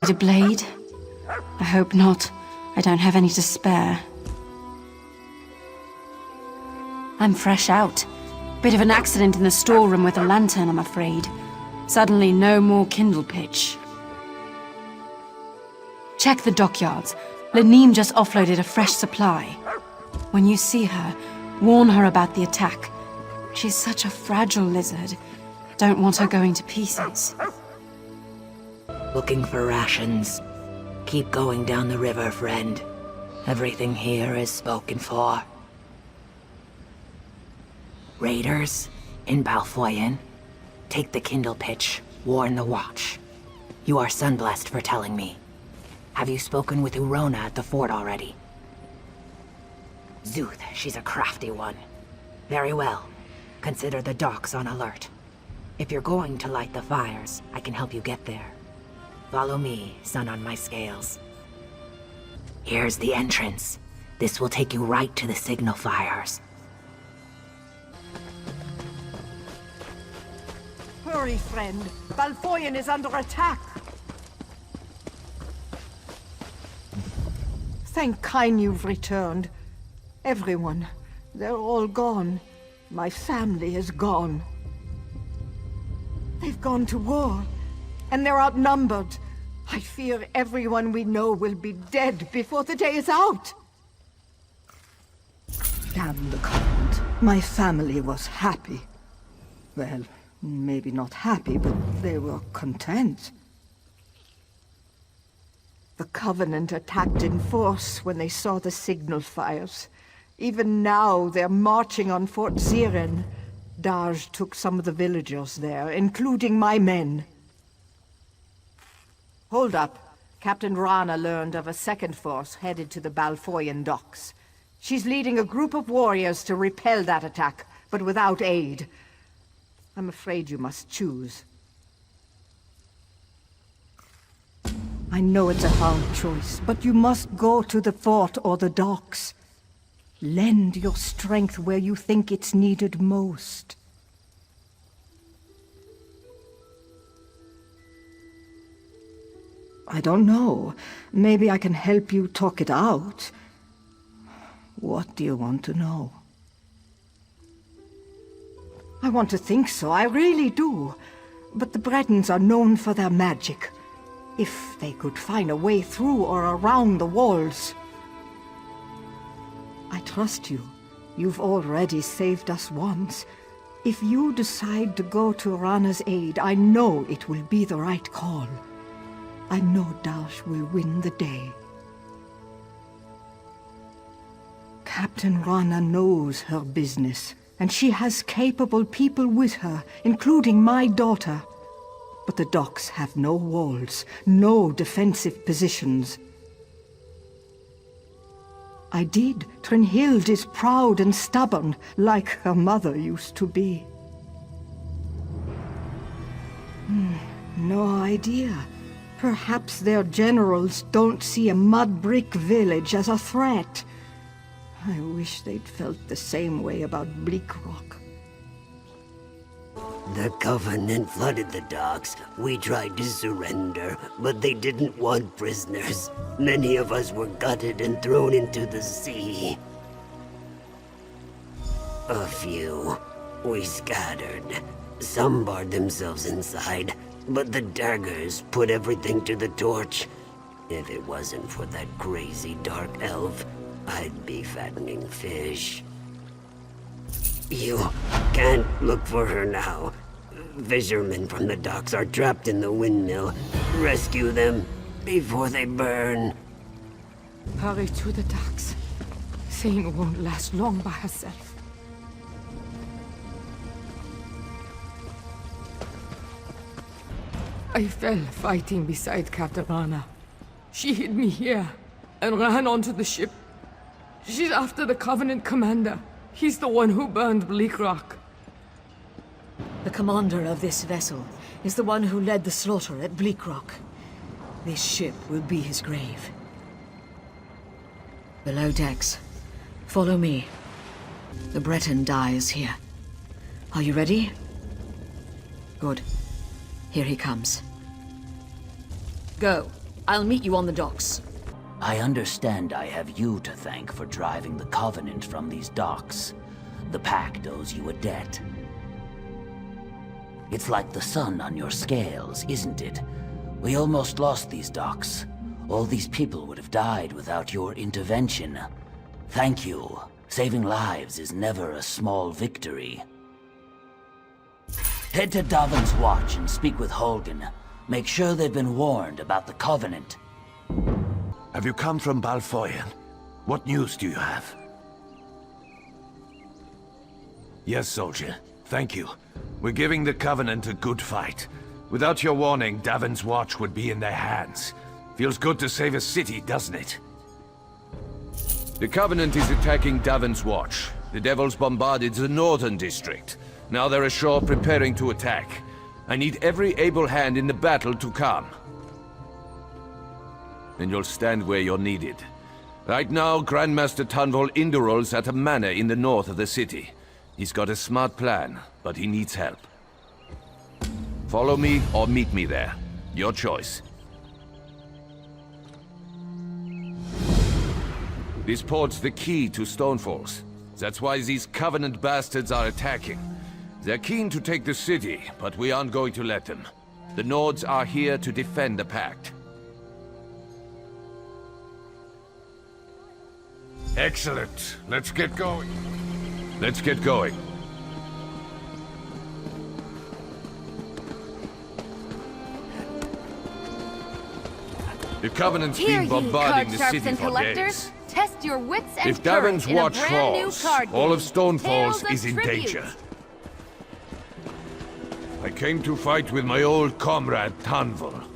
A blade? I hope not. I don't have any to spare. I'm fresh out. Bit of an accident in the storeroom with a lantern, I'm afraid. Suddenly, no more kindle pitch. Check the dockyards. Laneem just offloaded a fresh supply. When you see her, warn her about the attack. She's such a fragile lizard. Don't want her going to pieces. Looking for rations. Keep going down the river, friend. Everything here is spoken for. Raiders in Foyen. Take the kindle pitch. Warn the watch. You are sunblessed for telling me. Have you spoken with Urona at the fort already? Zuth, she's a crafty one. Very well. Consider the docks on alert. If you're going to light the fires, I can help you get there. Follow me, sun on my scales. Here's the entrance. This will take you right to the signal fires. Hurry, friend. Foyen is under attack. Thank Kine you've returned. Everyone. They're all gone. My family is gone. They've gone to war. And they're outnumbered. I fear everyone we know will be dead before the day is out. Damn the Covenant. My family was happy. Well, maybe not happy, but they were content. The Covenant attacked in force when they saw the signal fires. Even now, they're marching on Fort Ziren. Daj took some of the villagers there, including my men. Hold up. Captain Rana learned of a second force headed to the Foyen docks. She's leading a group of warriors to repel that attack, but without aid. I'm afraid you must choose. I know it's a hard choice, but you must go to the fort or the docks. Lend your strength where you think it's needed most. I don't know. Maybe I can help you talk it out. What do you want to know? I want to think so, I really do. But the Bretons are known for their magic. If they could find a way through or around the walls. I trust you. You've already saved us once. If you decide to go to Rana's aid, I know it will be the right call. I know Dash will win the day. Captain Rana knows her business, and she has capable people with her, including my daughter. But the docks have no walls, no defensive positions. I did. Trinhild is proud and stubborn, like her mother used to be. No idea. Perhaps their generals don't see a mud brick village as a threat. I wish they'd felt the same way about Bleak Rock. The Covenant flooded the docks. We tried to surrender, but they didn't want prisoners. Many of us were gutted and thrown into the sea. A few. We scattered. Some barred themselves inside, but the daggers put everything to the torch. If it wasn't for that crazy dark elf, I'd be fattening fish. You can't look for her now. Fishermen from the docks are trapped in the windmill. Rescue them before they burn. Hurry to the docks. Thane won't last long by herself. I fell fighting beside Captain Rana. She hid me here and ran onto the ship. She's after the Covenant commander. He's the one who burned Bleak Rock. The commander of this vessel is the one who led the slaughter at Bleak Rock. This ship will be his grave. Below decks. Follow me. The Breton dies here. Are you ready? Good. Here he comes. Go. I'll meet you on the docks. I understand I have you to thank for driving the Covenant from these docks. The Pact owes you a debt. It's like the sun on your scales, isn't it? We almost lost these docks. All these people would have died without your intervention. Thank you. Saving lives is never a small victory. Head to Davin's Watch and speak with Holgen. Make sure they've been warned about the Covenant. Have you come from Foyen? What news do you have? Yes, soldier. Thank you. We're giving the Covenant a good fight. Without your warning, Davin's Watch would be in their hands. Feels good to save a city, doesn't it? The Covenant is attacking Davin's Watch. The Devils bombarded the northern district. Now they're ashore preparing to attack. I need every able hand in the battle to come. And you'll stand where you're needed. Right now, Grandmaster Tunval Indural's at a manor in the north of the city. He's got a smart plan, but he needs help. Follow me or meet me there. Your choice. This port's the key to Stonefalls. That's why these Covenant bastards are attacking. They're keen to take the city, but we aren't going to let them. The Nords are here to defend the Pact. Excellent. Let's get going. Let's get going. The Covenant's been bombarding the city for days. Test your wits and If Davin's courage in a Watch brand new falls, card all game. of Stonefalls Tales of is in Tribute. danger. I came to fight with my old comrade, Tunval.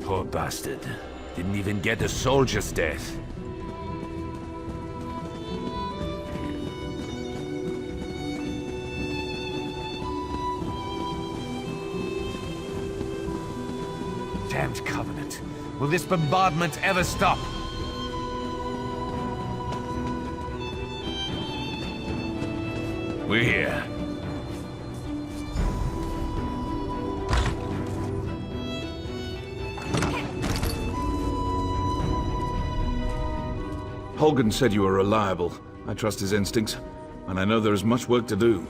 Poor bastard. Didn't even get a soldier's death. Damned Covenant. Will this bombardment ever stop? We're here. Holgen said you were reliable. I trust his instincts, and I know there is much work to do.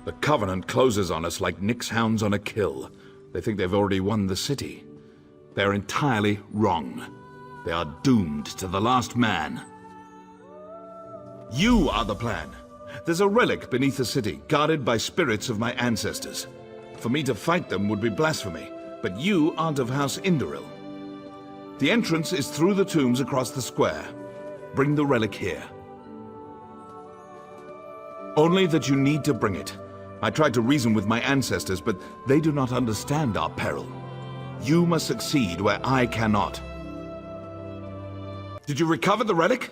The Covenant closes on us like Nick's hounds on a kill. They think they've already won the city. They're entirely wrong. They are doomed to the last man. You are the plan. There's a relic beneath the city, guarded by spirits of my ancestors. For me to fight them would be blasphemy, but you aren't of House Induril. The entrance is through the tombs across the square. Bring the relic here. Only that you need to bring it. I tried to reason with my ancestors, but they do not understand our peril. You must succeed where I cannot. Did you recover the relic?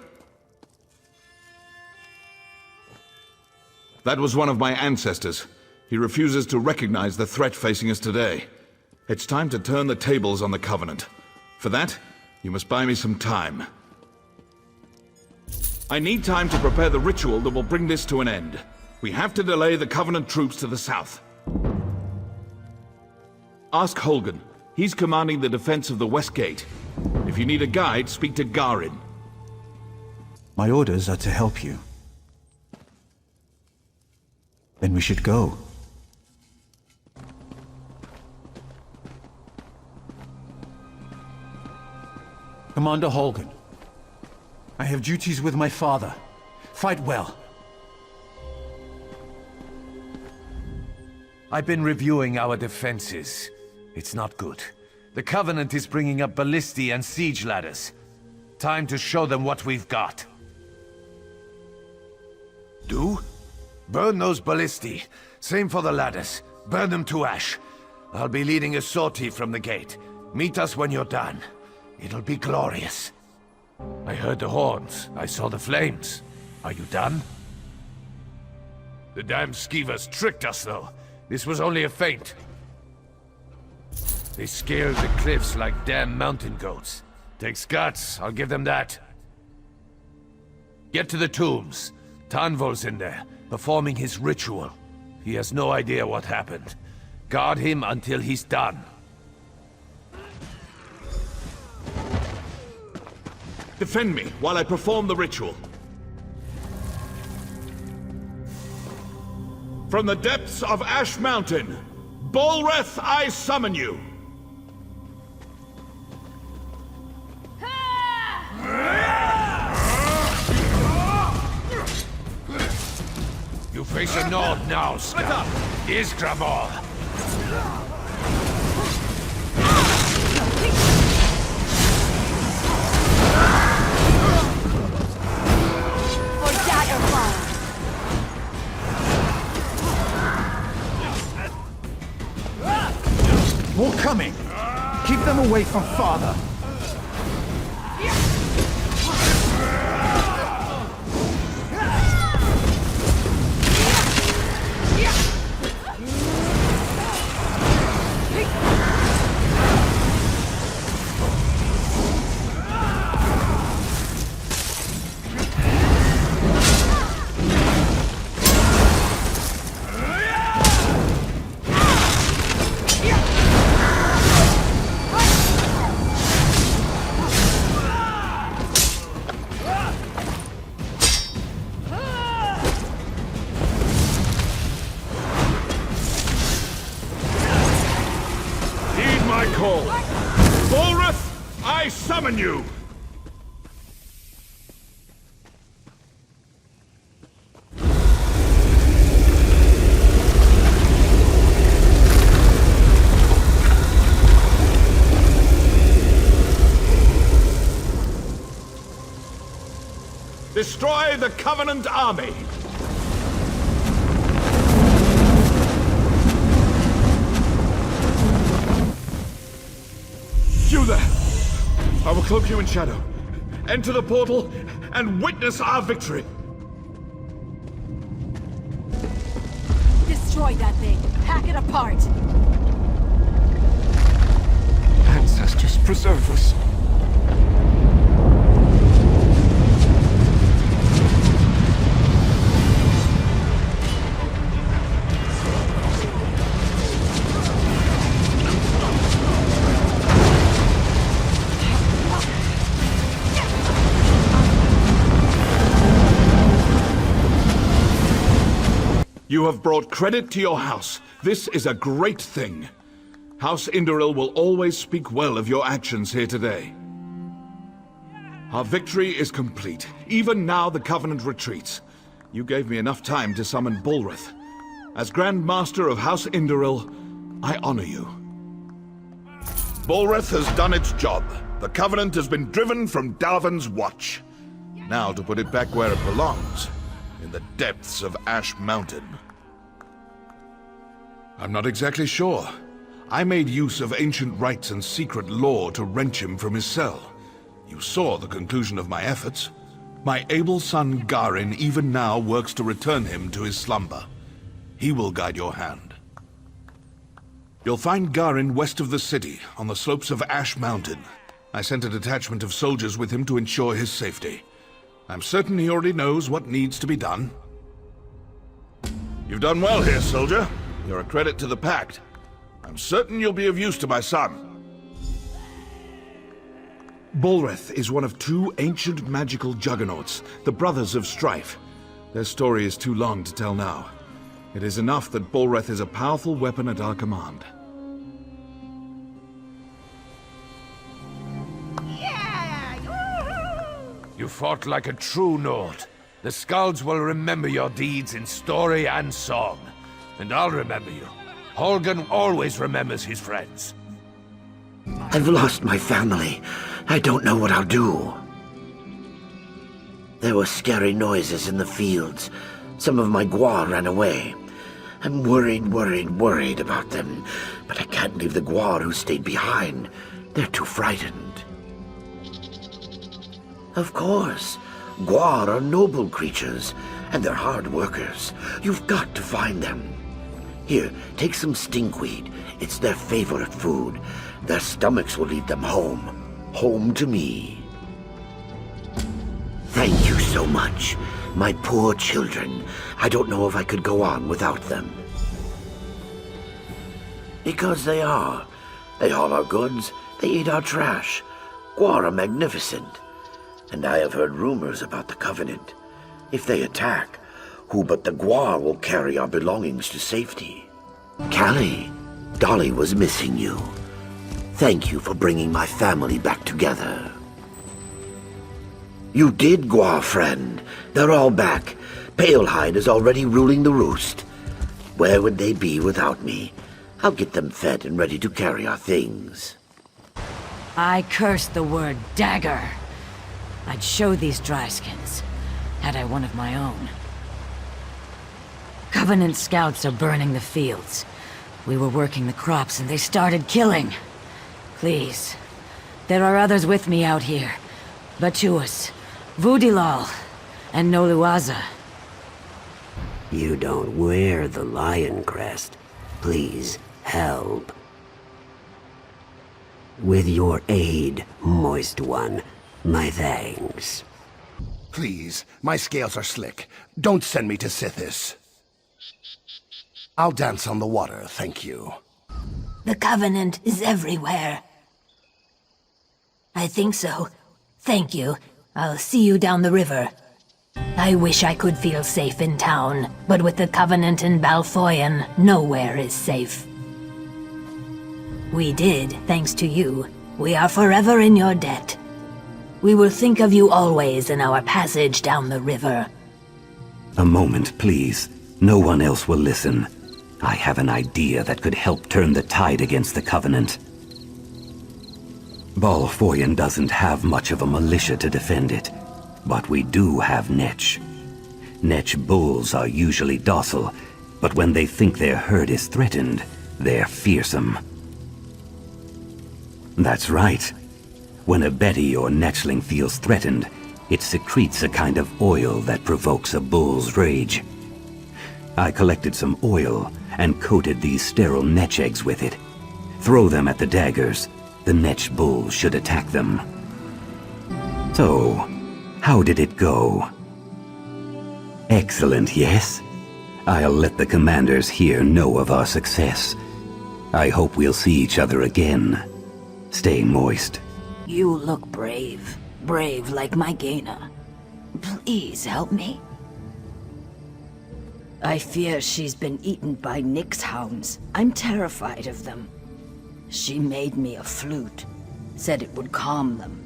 That was one of my ancestors. He refuses to recognize the threat facing us today. It's time to turn the tables on the Covenant. For that, you must buy me some time. I need time to prepare the ritual that will bring this to an end. We have to delay the Covenant troops to the south. Ask Holgen. He's commanding the defense of the West Gate. If you need a guide, speak to Garin. My orders are to help you. Then we should go. Commander Holgen, I have duties with my father. Fight well. I've been reviewing our defenses. It's not good. The Covenant is bringing up ballistae and siege ladders. Time to show them what we've got. Do? Burn those ballistae. Same for the ladders. Burn them to ash. I'll be leading a sortie from the gate. Meet us when you're done. It'll be glorious. I heard the horns. I saw the flames. Are you done? The damn skeevers tricked us, though. This was only a feint. They scaled the cliffs like damn mountain goats. Takes guts, I'll give them that. Get to the tombs. Tanvol's in there, performing his ritual. He has no idea what happened. Guard him until he's done. Defend me while I perform the ritual. From the depths of Ash Mountain, Bolreth, I summon you! You face a nod now, Scout. Isgramor! For Daggerfall! More coming! Keep them away from Father! Call. Bolreth, I summon you! Destroy the Covenant army! You there! I will cloak you in shadow. Enter the portal and witness our victory! Destroy that thing! Hack it apart! Ancestors, preserve us. You have brought credit to your house. This is a great thing. House Indoril will always speak well of your actions here today. Our victory is complete. Even now the Covenant retreats. You gave me enough time to summon Bolreth. As Grand Master of House Indoril, I honor you. Bolreth has done its job. The Covenant has been driven from Dalvin's watch. Now to put it back where it belongs. In the depths of Ash Mountain. I'm not exactly sure. I made use of ancient rites and secret lore to wrench him from his cell. You saw the conclusion of my efforts. My able son Garin even now works to return him to his slumber. He will guide your hand. You'll find Garin west of the city, on the slopes of Ash Mountain. I sent a detachment of soldiers with him to ensure his safety. I'm certain he already knows what needs to be done. You've done well here, soldier. You're a credit to the Pact. I'm certain you'll be of use to my son. Bolreth is one of two ancient magical juggernauts, the Brothers of Strife. Their story is too long to tell now. It is enough that Bolreth is a powerful weapon at our command. You fought like a true Nord. The Skalds will remember your deeds in story and song. And I'll remember you. Holgen always remembers his friends. I've lost my family. I don't know what I'll do. There were scary noises in the fields. Some of my Gwar ran away. I'm worried about them. But I can't leave the Gwar who stayed behind. They're too frightened. Of course. Gwar are noble creatures, and they're hard workers. You've got to find them. Here, take some stinkweed. It's their favorite food. Their stomachs will lead them home. Home to me. Thank you so much. My poor children. I don't know if I could go on without them. Because they are. They haul our goods, they eat our trash. Gwar are magnificent. And I have heard rumors about the Covenant. If they attack, who but the Gwar will carry our belongings to safety? Callie, Dolly was missing you. Thank you for bringing my family back together. You did, Gwar friend. They're all back. Palehide is already ruling the roost. Where would they be without me? I'll get them fed and ready to carry our things. I cursed the word dagger. I'd show these dryskins, had I one of my own. Covenant scouts are burning the fields. We were working the crops and they started killing. Please, there are others with me out here. Batuas, Vudilal, and Noluaza. You don't wear the lion crest. Please, help. With your aid, Moist One, my thanks. Please, my scales are slick. Don't send me to Sithis. I'll dance on the water, thank you. The Covenant is everywhere. I think so. Thank you. I'll see you down the river. I wish I could feel safe in town, but with the Covenant in Foyen, nowhere is safe. We did, thanks to you. We are forever in your debt. We will think of you always in our passage down the river. A moment, please. No one else will listen. I have an idea that could help turn the tide against the Covenant. Foyen doesn't have much of a militia to defend it, but we do have Netch. Netch bulls are usually docile, but when they think their herd is threatened, they're fearsome. That's right. When a Betty or Netchling feels threatened, it secretes a kind of oil that provokes a bull's rage. I collected some oil and coated these sterile Netch eggs with it. Throw them at the daggers. The Netch bull should attack them. So, how did it go? Excellent, yes? I'll let the commanders here know of our success. I hope we'll see each other again. Stay moist. You look brave. Brave like my Gaina. Please help me. I fear she's been eaten by Nyx hounds. I'm terrified of them. She made me a flute. Said it would calm them.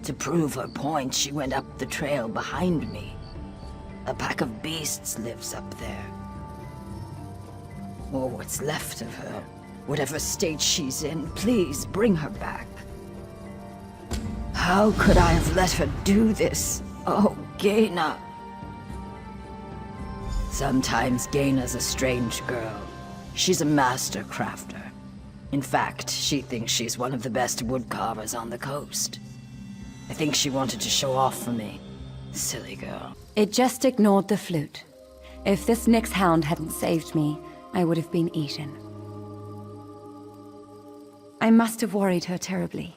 To prove her point, she went up the trail behind me. A pack of beasts lives up there. Or what's left of her. Whatever state she's in, please bring her back. How could I have let her do this? Oh, Gaina. Sometimes Gaina's a strange girl. She's a master crafter. In fact, she thinks she's one of the best woodcarvers on the coast. I think she wanted to show off for me. Silly girl. It just ignored the flute. If this Nyx hound hadn't saved me, I would have been eaten. I must have worried her terribly.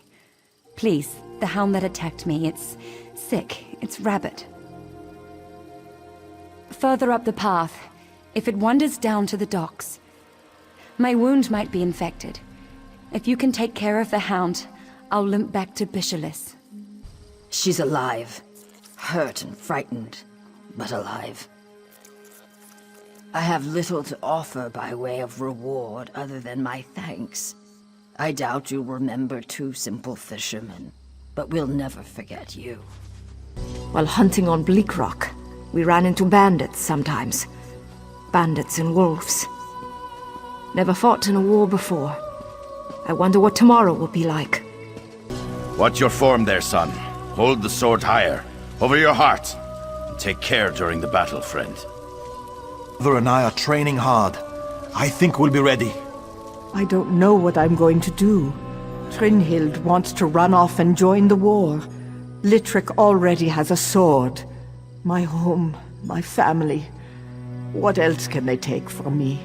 Please, the hound that attacked me, it's sick. It's rabid. Further up the path, if it wanders down to the docks, my wound might be infected. If you can take care of the hound, I'll limp back to Bishalis. She's alive. Hurt and frightened, but alive. I have little to offer by way of reward other than my thanks. I doubt you'll remember two simple fishermen, but we'll never forget you. While hunting on Bleak Rock, we ran into bandits sometimes. Bandits and wolves. Never fought in a war before. I wonder what tomorrow will be like. Watch your form there, son. Hold the sword higher, over your heart. And take care during the battle, friend. Mother and I are training hard. I think we'll be ready. I don't know what I'm going to do. Trinhild wants to run off and join the war. Litrick already has a sword. My home, my family. What else can they take from me?